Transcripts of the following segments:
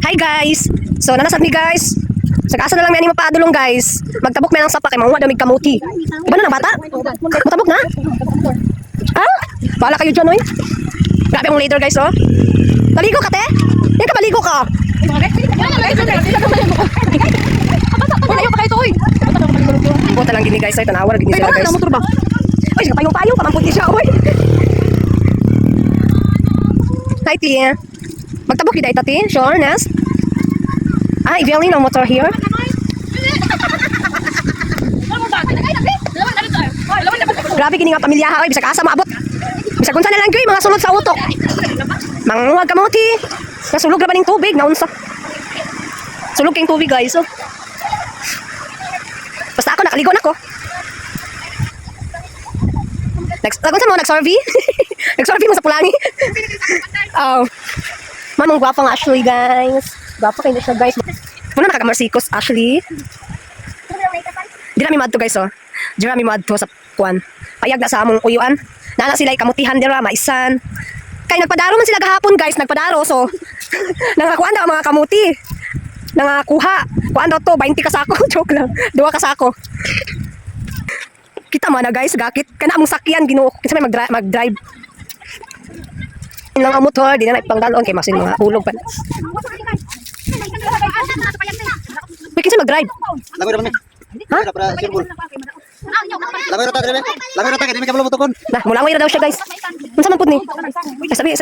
Hi guys! So nanasad mi guys. Sa kasa na lang ni mapadulong guys. Magtabok mi lang sa pake manguha damig kamuti. Iba na bata? Matabok na? Ha? Bahala kayo dyan oy. Grabe ang leader guys oh. Maligo ka te? Yan ka maligo ka. Buta lang gini guys ay tanawar gini sila guys. Oy, sige payong-payong pamamputi siya oy. Hi Tia. Magtabok kita ito, Ti. Sure, Nest? Ah, Evelyn, no motor here. Grabe, kini nga pamilya ha. Bisa kaasa maabot. Bisa kunsa na lang kayo, mga sulod sa utok. Manguwag ka mo, Ti. Nasulog na ba ng tubig? Naunsa. Sulog kayong tubig, guys. Oh. Basta ako, nakaligo na ko. Kunsa mo, nag-survey? Nag-survey mo sa pulangi? Oh. Mamang gwapang Ashley guys. Gwapa kayo na siya guys. Muna nakakamarsikos Ashley. Di namin madto guys oh. Di namin madto sa kuwan. Payag na sa among uyuan. Nana sila kamutihan dira maisan. Kay nagpadaro man sila gahapon guys. Nagpadaro so. Nangakuan daw mga kamuti. Nangakuha. Kuan daw to 20 kasako. Joke lang. 2 kasako. Kita man na guys gakit. Kana among sakyan Ginoo. Kinsa may mag-drive. Ilang ang motor, di na ipanggalon kay masin mga hulog pa. May kinsa mag-drive? Lagoy naman ni. Ha? Para sirbol. Lagoy rata dire. Lagoy rata kay di mi kabalo butokon. Nah, mulangoy ra daw siya guys. Unsa man pud ni? Sabi.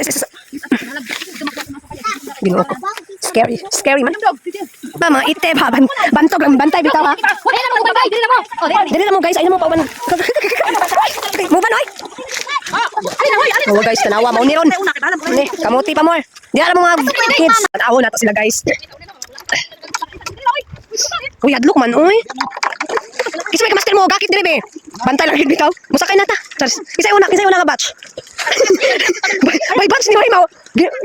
Ginoo ko. Scary man. Mama, ite ba bantog lang bantay bitaw ha. Dili na mo guys, ayun mo pa ban. Mo ba noy? Oh guys, tanawa mo ni ron. Ni, kamuti pa more. Di alam mo mga kids. Tanawa na to sila guys. Uy, adlok man oy. Kasi may kamaster mo gakit dire be. Bantay lang bitaw. Musakay na ta. Kisay una nga batch. May batch ni mo.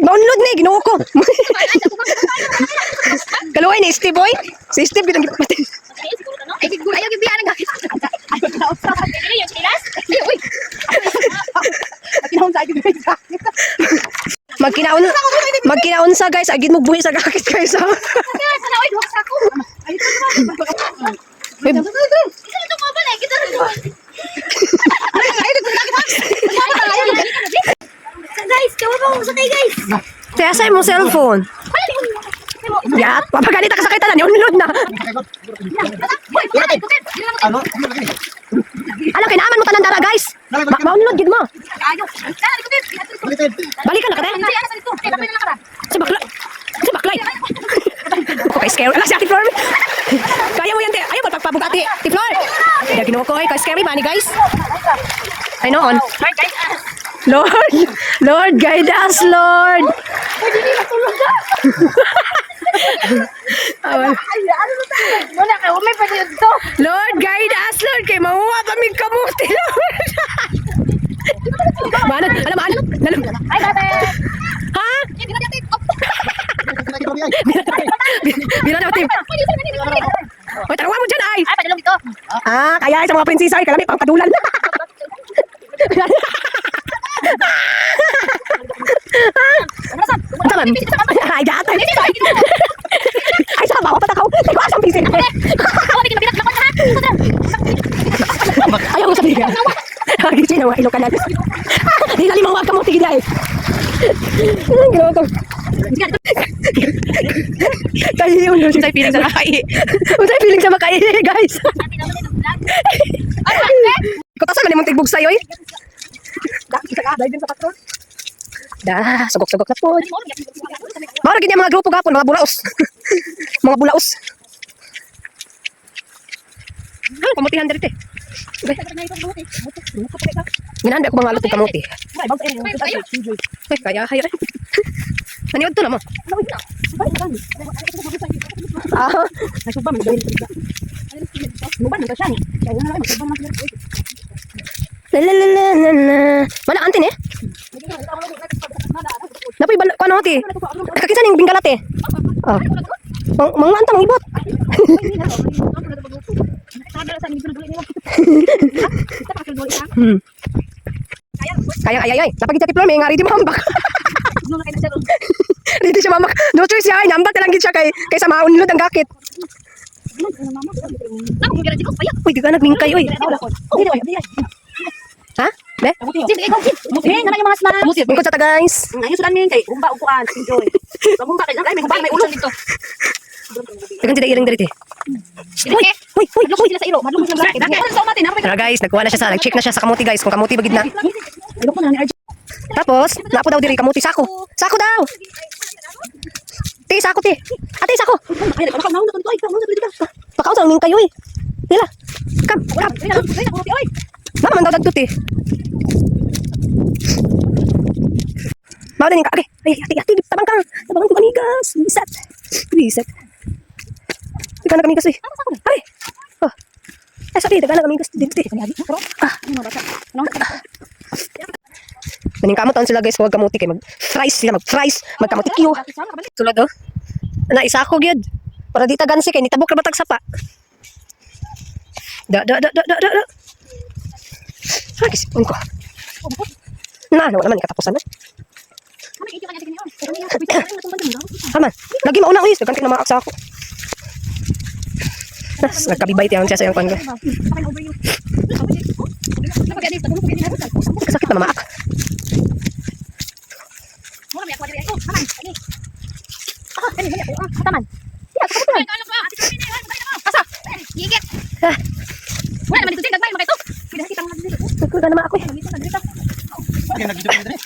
Maunlod ni Ginoo ko. Kaluoy ni Steve boy. Si Steve gid ang gipatay. Ay, siguro ayaw gibiyan ang gakit. Ay, yung chilas? Uy. Magkinaon sa guys, agid mo buhi sa gakit guys. Sana oy duha sa ako. Ay, ito mo ba na kita rin. Guys, kawa pa mo sa kay guys. Kaya sa mo cellphone. Ya, papagalita ka sa kita na, unload na. Ano? Alam, kinaaman mo tanan dara guys. Maunload gid mo. Balikan na ka tayo. Si baklay. Okay, scary. Ala, si Ate Flor. Kaya mo yan, te. Ayaw, pagpabugati. Ate Flor. Kaya ginawa ko, kaya scary ba ni guys? I know on. Lord, guide us, Lord. Lord, guide us, Lord. Kay mahuwa pa mig kamuti, Lord. Alam. Ay, dati. Ha? Bila na, Tim. Oy, tarawa mo dyan, ay. Ay, padulong dito. Ah, kaya sa mga prinsesa, ay, kalami, pangkadulan. Saman. Ay, datay. Ay, sama ako patakaw. Ay, ko asang pisin. Ayaw mo sabihin. Ay, sino wa ilo kanan. Di lalimang wag ka mo tigilay. Ginawa ko. Tayo yun. Unsay feeling sa makai. Unsay feeling sa makai, guys. Ikaw sa mong tigbog sa'yo, eh. Dahil din sa patron. Sugok-sugok na po. Mara ganyan mga grupo gapon, mga bulaos. Mga bulaos. Ano, kamutihan dito eh. Ginahanda ko mga alot ng kamuti. Ay, kaya hayra. Naniwag to na mo. Ah. Mana antin eh? Napoy ko ano ti? Kakinsa ning binggalat eh. Oh. Mga anta mong ibot. Kaya ay. Napagit sa tiplor may ngari di mambak. Dito siya mama. No choice siya. Nyambat na lang gid siya kaysa maunlod ang gakit. Uy, di ka nagmingkay, uy. Ha? Be? Bingkod sa ta, guys. Dagan sila iring dito. Uy. Tara guys, nagkuha na siya nag-check na siya sa kamuti guys, kung kamuti bagid na. Tapos, naapo daw diri kamuti sako. Sako daw. Ti, sako ti. Ate, sako. Pakaw sa mingkay, uy. Dila. Kam. Mama, man daw dagdut eh. Bawa din ka. Okay. Ati, tabang kang amigas. Reset. Di ka nag-amigas eh. Ay. Oh. Ay, sorry. Di ka nag-amigas dito eh. Naning kamot sila guys. Huwag kamuti kayo. Mag-fries sila. Mag-fries. Magkamuti kiyo. Tulad oh. Naisa ako gyud. Para di tagansi kay nitabok ra batag sapa. Da. Agis ko. Na, wala man katapusan na. Aman, lagi mauna uy, ganti na maak sa ako. Nagkabibay tiyan siya sa iyang pangga. Sakit na maak. Nagkuda na maak eh. Okay, nag-video din.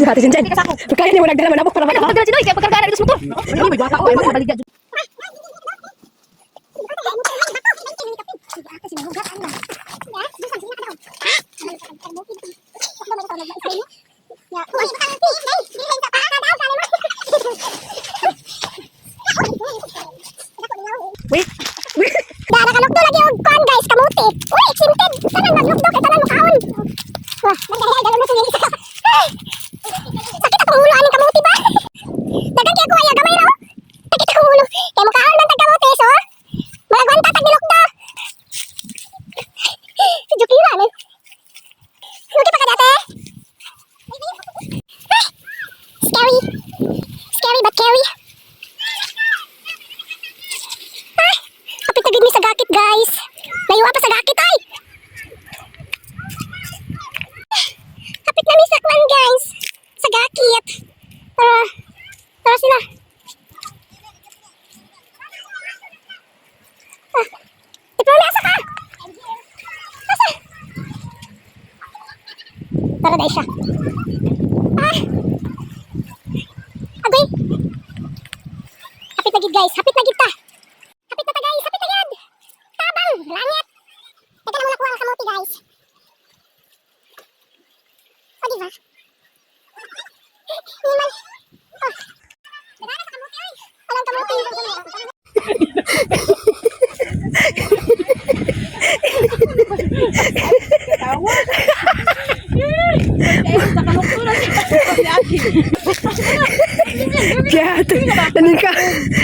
Hati Sinjen. Kaya niya mo nagdala manabok para makapag. Wait. Nakalukdo lagi og kuan guys, kamuti. Uy, excited. Tanan naglukdo kay tanan makaon. Wah, nagdala na sige. Sakit akong ulo aning kamuti ba? Dagan kay ko ay gamay ra. Sakit akong ulo. Kay makaon man tag kamuti so. Magagwanta tag nilukdo. Jukira ni. Lugi pa ka dati. Scary. Scary but scary. Kapit na gid mi sa gakit guys. Layuwa pa sa gakit ay. Kapit na mi sa kwan guys. Sa gakit. Tara sila. Ito na asa ka. Asa? Tara dai siya. Agoy. Kapit na gid guys. Kapit na gid ta. Kapit na ta guys. Kapit na gid. Tabang. Langit. Teka lang muna kuha ang kamuti guys. O diba? Hindi man. Oh. Nagana sa kamuti ay. Walang kamuti. Kaya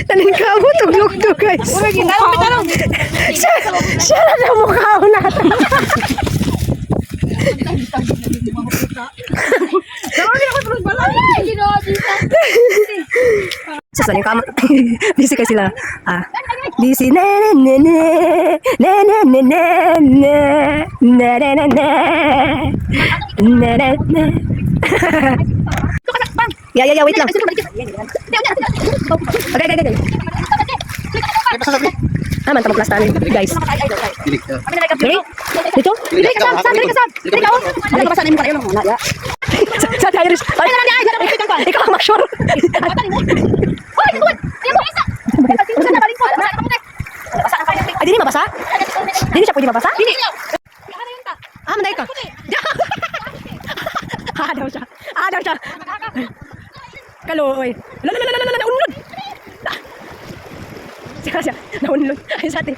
nanin ka mo tuglog guys. Siya na mukha ko natin. Sa yung kama. Busy kasi sila. Busy na. Ya, wait lang. Okay. Ay, basta sabi. Aman ta magplastan guys. Dilik. Dili? Dito? Dili ka sab. Ano ka ba sa nimo kayo mo na ya? Sa Irish. Ay, ikaw ang mag-sure. Oy, tuwan. Ayan mo isa. Isa na balik mo. Ay, dili mabasa? Dili siya pwede mabasa? Dili. Manday ka. Daw siya. Kaloy. Naunlod. Siya. Naunlod. Ay, sa atin.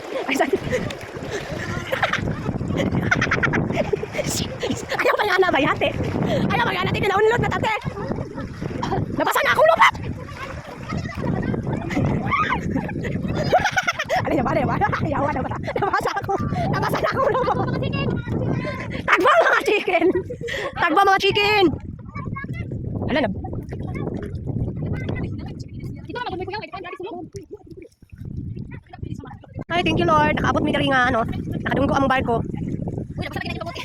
Ayaw pa nga na ba yate? Ayaw pa nga natin na naunlod na tate. Nabasa na akong lupat. Ano niya ba? Ayaw na ba? Nabasa ako. Tagba mga chicken. Tagba mga chicken. Ala na. Ay, thank you Lord. Nakaabot mi diri nga ano. Nakadunggo ang barko.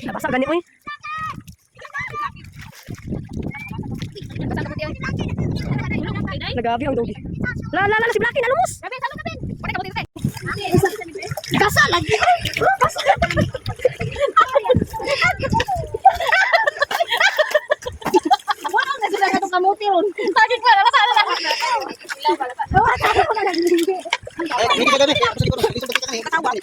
Nabasa gani oy. Nagabi ang dogi. La si Blacky na lumos. Kasa lagi. Kamuti ron. Bakit pala kasala na? Ay, hindi ka dami. Kasi ko na, lisod ka kami. Katawan.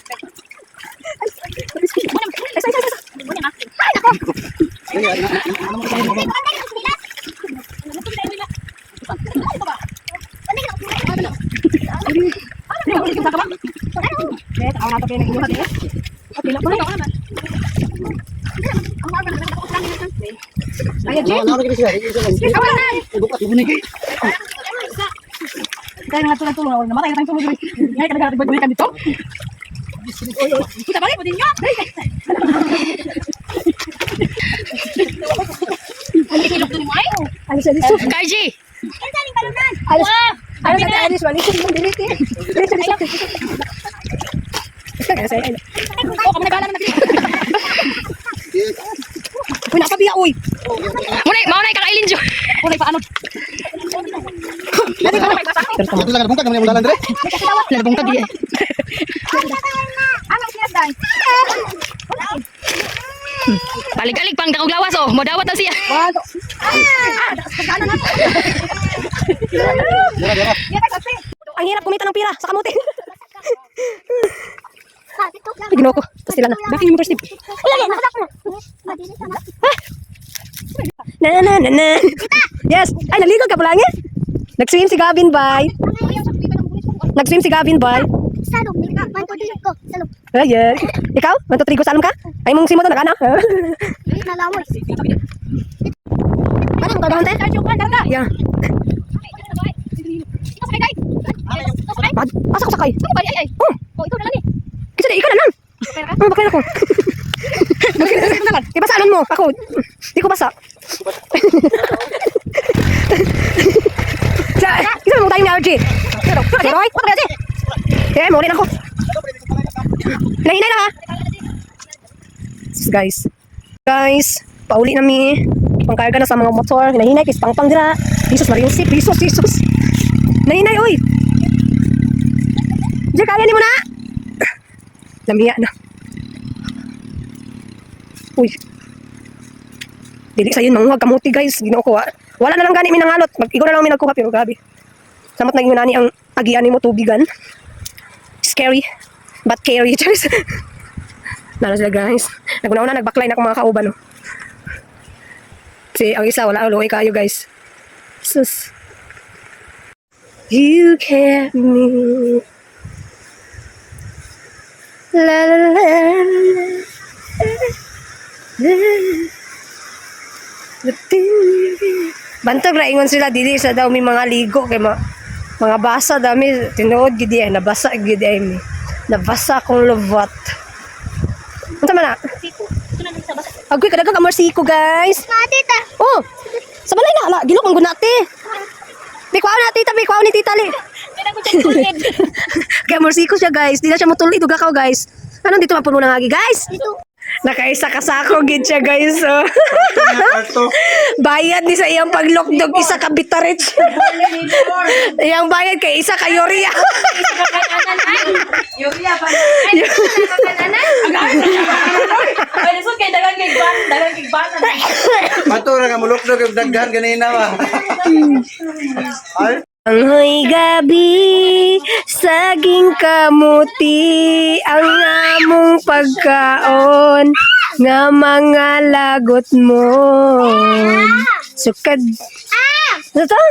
Kaya nga tulong namatay ka tayong tumulong. Ngayon ka nagkakatibay-buhay dito. Kita balik mo din nyo. Alis, alis. Kaiji! Alis, alis, alis. Alis, diliti. Alis, alis. Kamu nagala na Uy, nakabiya, uy. Maunay kakailin dyan. Uy, paano? Ito lang nabungkag naman yung dalan dire. Nagabungkag di eh. Balik-alik pang dakog lawas oh. Modawat na siya. Ang hirap kumita ng pira sa kamuti. Tignan ko. Tapos sila na. Bakit yung first tip? Na. Yes. Ay, naligo ka pala nga. Nag-swim si Gavin, bye. Nag-swim si Gavin, bye. Salog, mantutuloy ko. Salog. Ayan. Ikaw? Mantutrigo sa alam ka? Ay, mong simo to nagana. Nalamoy. Ano mo gagawin tayo? Yeah. Asa ko sakay? Oh, ikaw na lang eh. Kasi ikaw na lang. Bakit ako? Ibasa anon mo? Ako. Di ko basa. Isa mo tayong allergy. Roy, what ba kasi? Mo rin ako. Nahinay na ha. Guys, pauli na mi. Pangkarga na sa mga motor. Nahinay, kis pangpang dira. Jesus, mariusip. Jesus. Nahinay, oy. Diyan, kaya ni mo na. Lamiya na. Uy. Dili sa yun, manguhag kamuti guys. Ginoo ko ha. Wala na lang gani minangalot. Mag-igo na lang minagkuha pero grabe. Samot naging nani ang agian mo tubigan. Scary. But carry. Cheers. Nala sila guys. Naguna-una nagbaklay na akong mga kauban. No? Kasi ang isa wala aloy kayo guys. Sus. You kept me. La la la Bantog ra ingon sila dili sa daw may mga ligo kay mga basa dami tinuod gid ay nabasa gid ay mi. Nabasa akong lubot. Unsa man na? Agoy kada ka marsiko guys. Tita. Oh. Sa balay na gilok ang gunate. Bikwaw na tita, bikwaw ni tita li. Kaya marsiko siya guys. Di na siya mutuli dugakaw guys. Anong dito mapuno na ngagi guys? Nakaisa ka sako gid siya guys. Oh. Bayad ni sa iyang paglokdog isa ka bitarich. Iyang bayad kay isa ka Yoria. Yuria pa. Ay, so kay dagang kay ban. Matura nga mulukdog yung daghan ganina ba. Anghoy gabi, saging kamuti, ang among pagkaon, nga mga lagot mo. Sukad. Ano to?